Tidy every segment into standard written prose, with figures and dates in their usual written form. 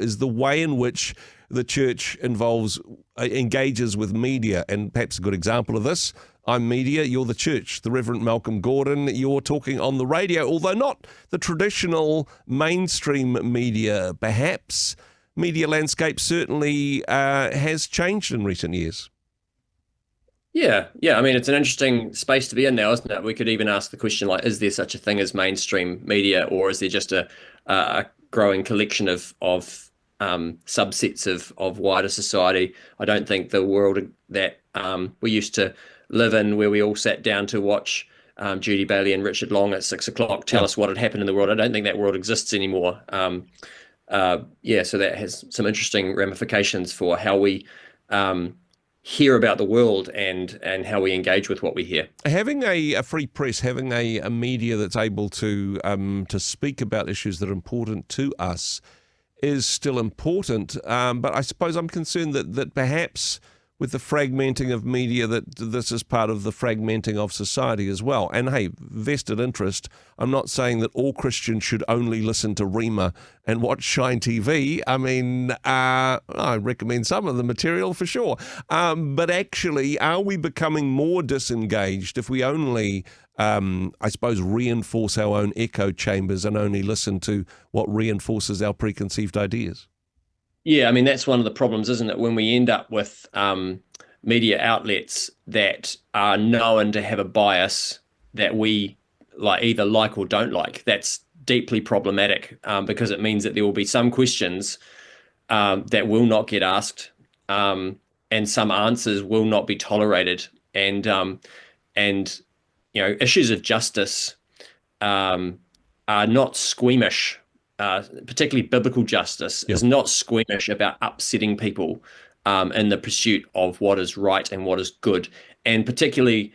is the way in which the church engages with media. And perhaps a good example of this, I'm media, you're the church. The Reverend Malcolm Gordon, you're talking on the radio, although not the traditional mainstream media, perhaps. Media landscape certainly has changed in recent years. Yeah. I mean, it's an interesting space to be in now, isn't it? We could even ask the question, like, is there such a thing as mainstream media, or is there just a growing collection of subsets of wider society? I don't think the world that we used to live in, where we all sat down to watch Judy Bailey and Richard Long at 6 o'clock tell us what had happened in the world. I don't think that world exists anymore. So that has some interesting ramifications for how we hear about the world and how we engage with what we hear. Having a free press, having a media that's able to speak about issues that are important to us is still important. But I suppose I'm concerned that perhaps with the fragmenting of media, that this is part of the fragmenting of society as well. And hey, vested interest, I'm not saying that all Christians should only listen to Rhema and watch Shine TV. I mean, I recommend some of the material for sure. But actually, are we becoming more disengaged if we only, I suppose, reinforce our own echo chambers and only listen to what reinforces our preconceived ideas? Yeah, I mean, that's one of the problems, isn't it? When we end up with media outlets that are known to have a bias that we either like or don't like, that's deeply problematic because it means that there will be some questions that will not get asked, and some answers will not be tolerated. And issues of justice are not squeamish. Particularly biblical justice is not squeamish about upsetting people in the pursuit of what is right and what is good, and particularly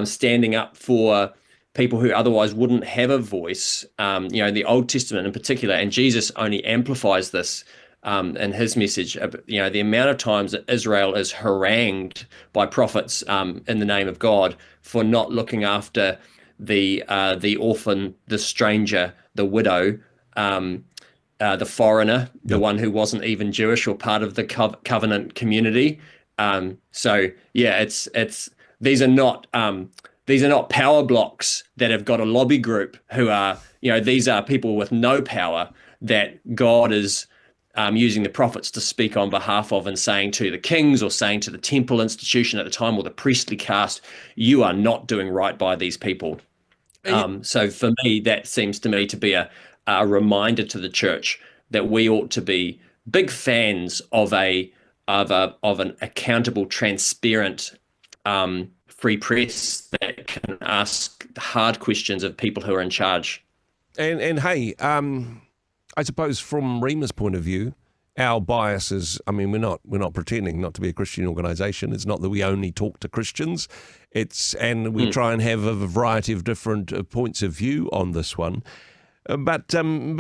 standing up for people who otherwise wouldn't have a voice. The Old Testament in particular, and Jesus only amplifies this in his message. The amount of times that Israel is harangued by prophets in the name of God for not looking after the orphan, the stranger, the widow, the foreigner, the one who wasn't even Jewish or part of the covenant community. It's these are not power blocks that have got a lobby group who are, these are people with no power that God is using the prophets to speak on behalf of, and saying to the kings or saying to the temple institution at the time or the priestly caste, you are not doing right by these people. So for me, that seems to me to be a reminder to the church that we ought to be big fans of an accountable, transparent, free press that can ask hard questions of people who are in charge. And hey, I suppose from Rhema's point of view, our bias is, I mean, we're not pretending not to be a Christian organisation. It's not that we only talk to Christians. And we try and have a variety of different points of view on this one. But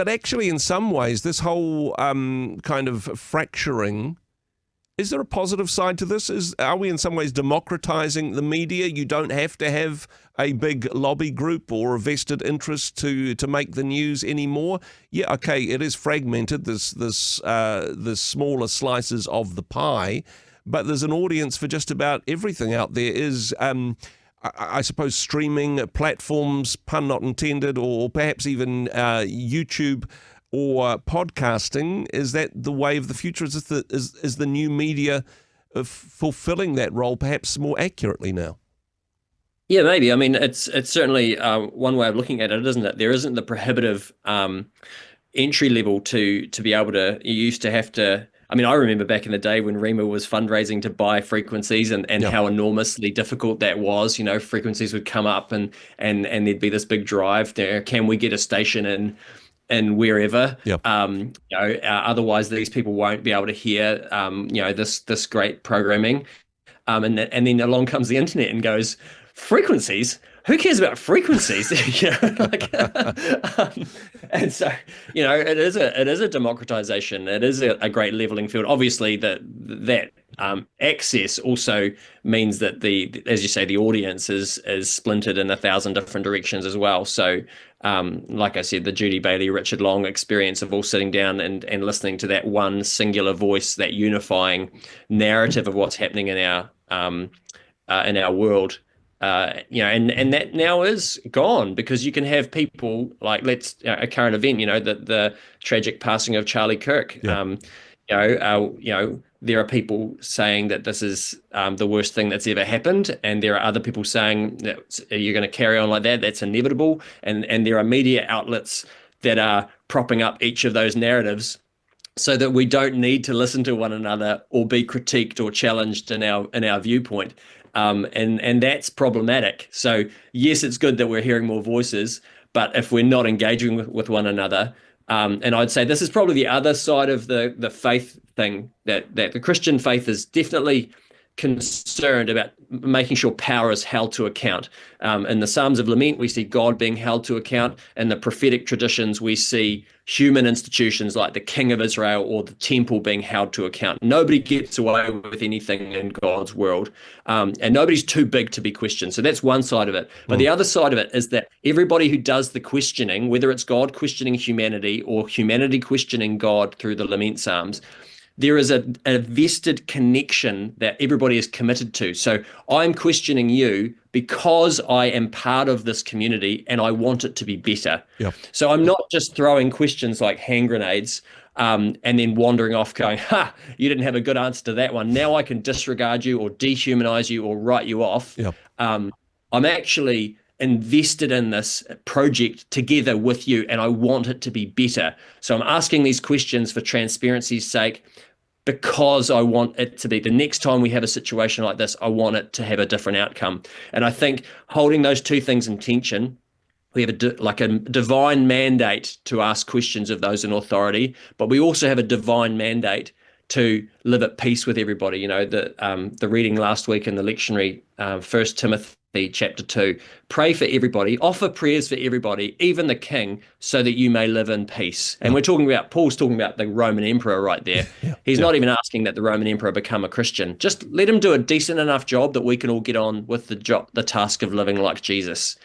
actually, in some ways, this whole kind of fracturing, is there a positive side to this? Are we in some ways democratizing the media? You don't have to have a big lobby group or a vested interest to make the news anymore. Yeah, okay, it is fragmented. There's smaller slices of the pie, but there's an audience for just about everything out there. Is I suppose streaming platforms, pun not intended, or perhaps even YouTube or podcasting, is that the way of the future? Is the new media fulfilling that role perhaps more accurately now? Yeah, maybe. I mean, it's certainly one way of looking at it, isn't it? There isn't the prohibitive entry level to be able to. You used to have to. I mean, I remember back in the day when Rhema was fundraising to buy frequencies, and how enormously difficult that was. Frequencies would come up and there'd be this big drive there. Can we get a station in wherever? Otherwise these people won't be able to hear this great programming. And then along comes the internet and goes, frequencies? Who cares about frequencies? And so it is a democratization. It is a great leveling field. Obviously, that access also means that as you say, the audience is splintered in 1,000 different directions as well. So like I said, the Judy Bailey, Richard Long experience of all sitting down and listening to that one singular voice, that unifying narrative of what's happening in our world. And that now is gone, because you can have people like, a current event, the tragic passing of Charlie Kirk. Yeah. There are people saying that this is the worst thing that's ever happened, and there are other people saying that you're going to carry on like that. That's inevitable, and there are media outlets that are propping up each of those narratives, so that we don't need to listen to one another or be critiqued or challenged in our viewpoint. And that's problematic. So yes, it's good that we're hearing more voices, but if we're not engaging with one another, and I'd say this is probably the other side of the faith thing, that the Christian faith is definitely concerned about making sure power is held to account. In the Psalms of Lament, we see God being held to account. In the prophetic traditions, we see human institutions like the King of Israel or the temple being held to account. Nobody gets away with anything in God's world, and nobody's too big to be questioned. So that's one side of it. But the other side of it is that everybody who does the questioning, whether it's God questioning humanity or humanity questioning God through the Lament Psalms, there is a vested connection that everybody is committed to. So I'm questioning you because I am part of this community and I want it to be better. Yeah. So I'm not just throwing questions like hand grenades, and then wandering off going, you didn't have a good answer to that one. Now I can disregard you or dehumanize you or write you off. Yeah. I'm actually invested in this project together with you, and I want it to be better. So I'm asking these questions for transparency's sake, because I want it to be, the next time we have a situation like this, I want it to have a different outcome. And I think holding those two things in tension, we have a divine mandate to ask questions of those in authority, but we also have a divine mandate to live at peace with everybody. The reading last week in the lectionary, 1 Timothy chapter 2, pray for everybody, offer prayers for everybody, even the king, so that you may live in peace. And Paul's talking about the Roman emperor right there. He's not even asking that the Roman emperor become a Christian. Just let him do a decent enough job that we can all get on with the task of living like Jesus.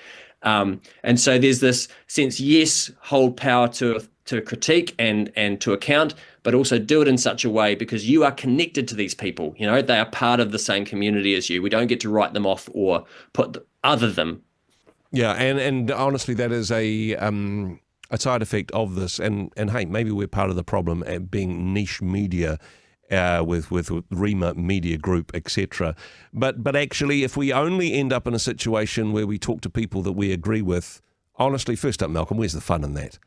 And so there's this sense, yes, hold power to critique and to account, but also do it in such a way because you are connected to these people. They are part of the same community as you. We don't get to write them off or other them. Yeah, and honestly, that is a side effect of this. And hey, maybe we're part of the problem at being niche media. With Rhema Media Group, etc. But actually, if we only end up in a situation where we talk to people that we agree with, honestly, first up, Malcolm, where's the fun in that?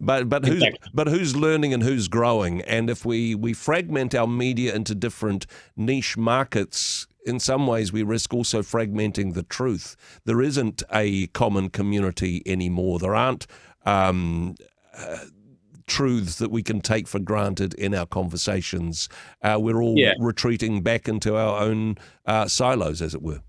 but who's learning and who's growing? And if we fragment our media into different niche markets, in some ways we risk also fragmenting the truth. There isn't a common community anymore. There aren't truths that we can take for granted in our conversations. We're all retreating back into our own silos, as it were.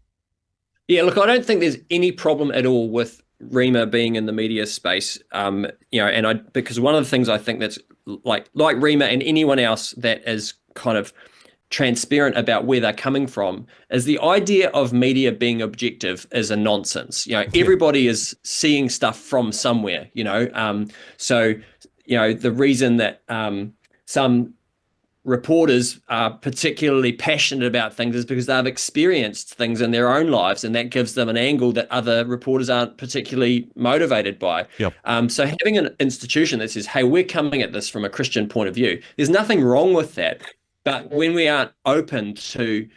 Yeah, look, I don't think there's any problem at all with Rhema being in the media space. Because one of the things I think that's like Rhema and anyone else that is kind of transparent about where they're coming from, is the idea of media being objective is a nonsense. Everybody is seeing stuff from somewhere. The reason that some reporters are particularly passionate about things is because they've experienced things in their own lives, and that gives them an angle that other reporters aren't particularly motivated by. Yep. So having an institution that says, hey, we're coming at this from a Christian point of view, there's nothing wrong with that. But when we aren't open to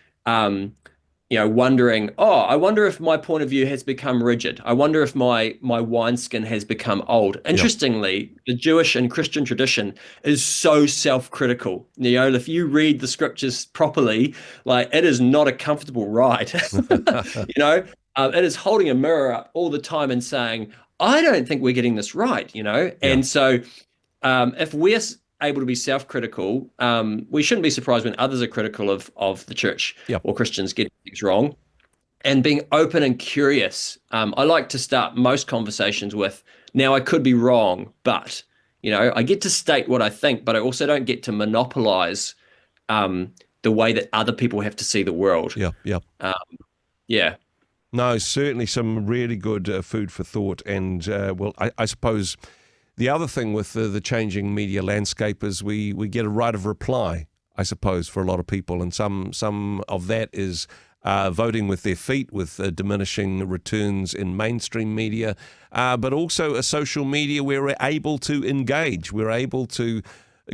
wondering, I wonder if my point of view has become rigid. I wonder if my wineskin has become old. Interestingly, the Jewish and Christian tradition is so self-critical. If you read the scriptures properly, it is not a comfortable ride. It is holding a mirror up all the time and saying, I don't think we're getting this right, And so if we're able to be self-critical, we shouldn't be surprised when others are critical of the church or Christians getting things wrong, and being open and curious. I like to start most conversations with, now I could be wrong, but I get to state what I think, but I also don't get to monopolize the way that other people have to see the world. Yeah. Yeah. No, certainly some really good food for thought. And, I suppose the other thing with the changing media landscape is we get a right of reply, I suppose, for a lot of people. And some of that is voting with their feet, with diminishing returns in mainstream media, but also a social media where we're able to engage. We're able to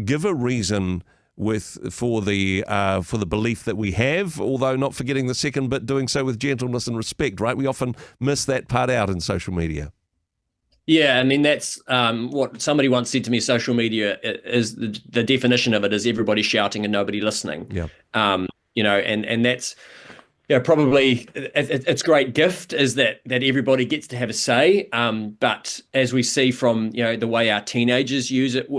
give a reason for the belief that we have, although not forgetting the second bit, doing so with gentleness and respect, right? We often miss that part out in social media. Yeah, I mean, that's what somebody once said to me. Social media is the definition of it is everybody shouting and nobody listening. Yeah. And that's probably it's great gift is that everybody gets to have a say. But as we see from the way our teenagers use it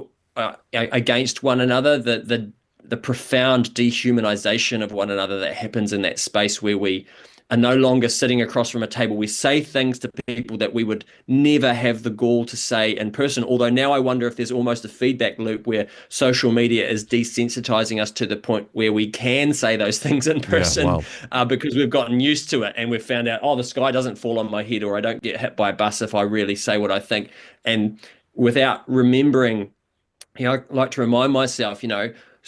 against one another, the profound dehumanization of one another that happens in that space where we are no longer sitting across from a table. We say things to people that we would never have the gall to say in person. Although now I wonder if there's almost a feedback loop where social media is desensitizing us to the point where we can say those things in person because we've gotten used to it and we've found out, the sky doesn't fall on my head, or I don't get hit by a bus if I really say what I think. And without remembering, I like to remind myself,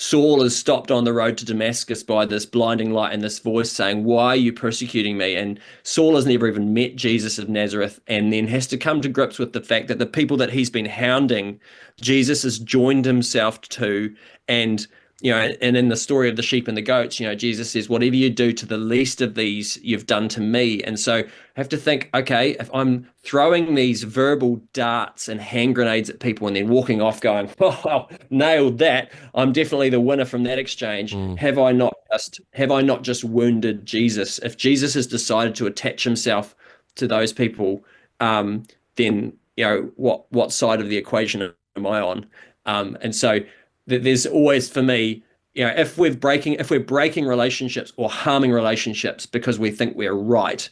Saul is stopped on the road to Damascus by this blinding light and this voice saying, "Why are you persecuting me?" And Saul has never even met Jesus of Nazareth, and then has to come to grips with the fact that the people that he's been hounding, Jesus has joined himself to. And and in the story of the sheep and the goats, Jesus says, "Whatever you do to the least of these, you've done to me." And so I have to think, okay, if I'm throwing these verbal darts and hand grenades at people and then walking off going, "Oh, nailed that. I'm definitely the winner from that exchange." Have I not just wounded Jesus? If Jesus has decided to attach himself to those people, then what side of the equation am I on? And so there's always, for me, if we're breaking relationships or harming relationships because we think we're right,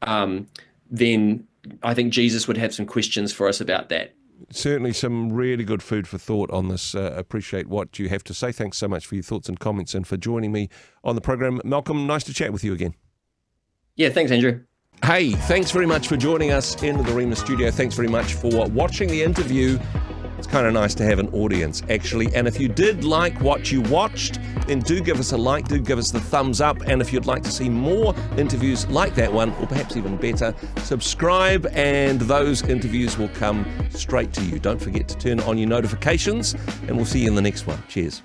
then I think Jesus would have some questions for us about that. Certainly some really good food for thought on this. Appreciate what you have to say. Thanks so much for your thoughts and comments and for joining me on the program. Malcolm, nice to chat with you again. Yeah, thanks, Andrew. Hey, thanks very much for joining us in the Rhema studio. Thanks very much for watching the interview. It's kind of nice to have an audience, actually. And if you did like what you watched, then do give us a like, do give us the thumbs up. And if you'd like to see more interviews like that one, or perhaps even better, subscribe and those interviews will come straight to you. Don't forget to turn on your notifications, and we'll see you in the next one. Cheers.